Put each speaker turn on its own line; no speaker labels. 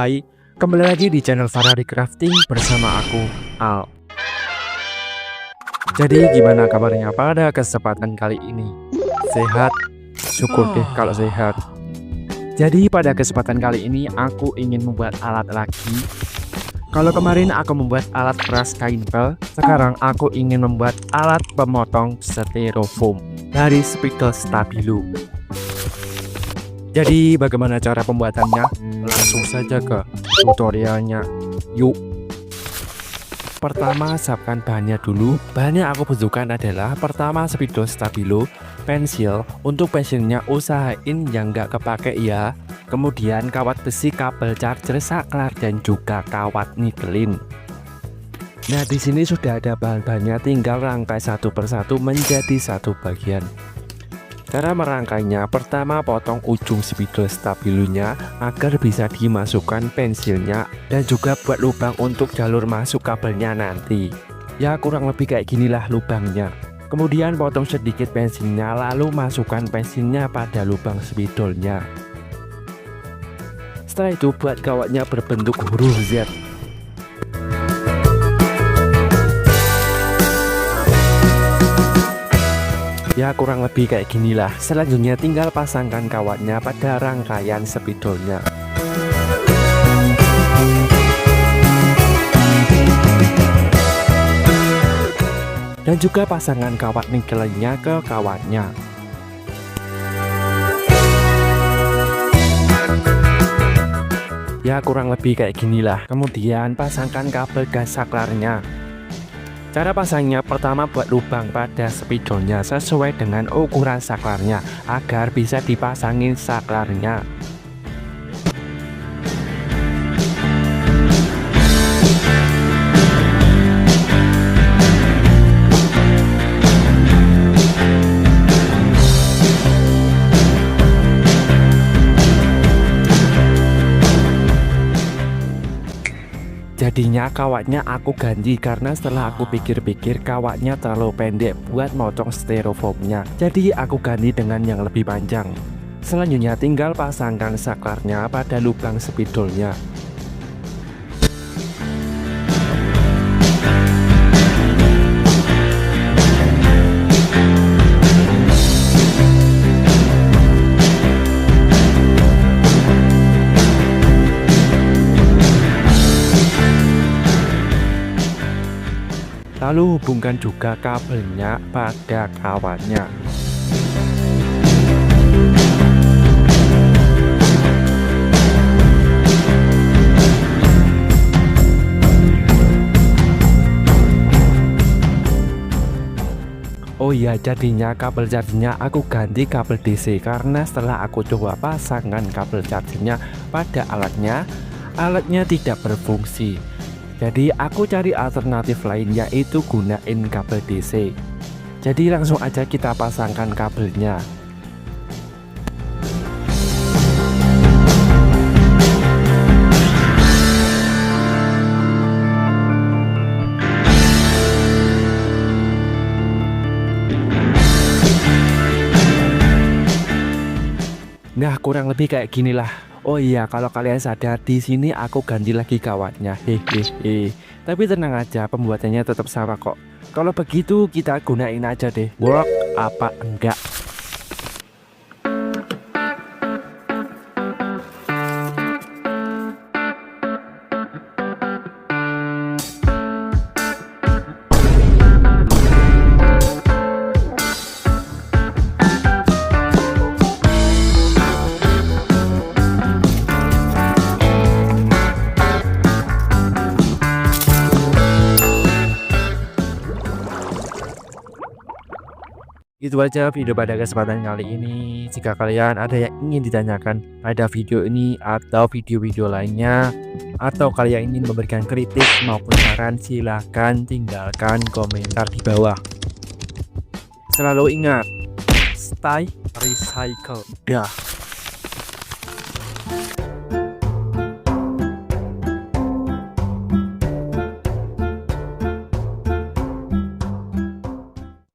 Hai, kembali lagi di channel Farari Crafting bersama aku, Al. Jadi gimana kabarnya pada kesempatan kali ini? Sehat? Syukur deh kalau sehat. Jadi pada kesempatan kali ini aku ingin membuat alat lagi. Kalau kemarin aku membuat alat peras kain pel, sekarang aku ingin membuat alat pemotong styrofoam dari spidol stabilo. Jadi bagaimana cara pembuatannya? Langsung saja ke tutorialnya. Yuk. Pertama, siapkan bahannya dulu. Bahan yang aku butuhkan adalah pertama spidol stabilo, pensil. Untuk pensilnya usahain yang nggak kepake ya. Kemudian kawat besi, kabel charger, saklar, dan juga kawat nikelin. Nah, di sini sudah ada bahan-bahannya, tinggal rangkai satu persatu menjadi satu bagian. Cara merangkainya, pertama potong ujung spidol stabilonya agar bisa dimasukkan pensilnya dan juga buat lubang untuk jalur masuk kabelnya nanti. Ya kurang lebih kayak ginilah lubangnya. Kemudian potong sedikit pensilnya lalu masukkan pensilnya pada lubang spidolnya. Setelah itu buat kawatnya berbentuk huruf Z. Ya kurang lebih kayak ginilah. Selanjutnya tinggal pasangkan kawatnya pada rangkaian spidolnya. Dan juga pasangkan kawat nikelnya ke kawatnya. Ya kurang lebih kayak ginilah. Kemudian pasangkan kabel gas saklarnya. Cara pasangnya, pertama buat lubang pada spidolnya sesuai dengan ukuran saklarnya agar bisa dipasangin saklarnya. Jadinya kawatnya aku ganti karena setelah aku pikir-pikir kawatnya terlalu pendek buat motong styrofoamnya. Jadi aku ganti dengan yang lebih panjang. Selanjutnya tinggal pasangkan saklarnya pada lubang spidolnya. Lalu hubungkan juga kabelnya pada kawatnya. Oh iya, jadinya kabel chargernya aku ganti kabel DC karena setelah aku coba pasangkan kabel chargernya pada alatnya tidak berfungsi. Jadi aku cari alternatif lain, yaitu gunain kabel DC. Jadi langsung aja kita pasangkan kabelnya. Nah kurang lebih kayak ginilah. Oh iya, kalau kalian sadar di sini aku ganti lagi kawatnya. Hehehe. Tapi tenang aja, pembuatannya tetap sama kok. Kalau begitu kita gunain aja deh. Work apa enggak? Itu aja video pada kesempatan kali ini. Jika kalian ada yang ingin ditanyakan pada video ini atau video-video lainnya, atau kalian ingin memberikan kritik maupun saran, silahkan tinggalkan komentar di bawah. Selalu ingat, stay recycle. Dah.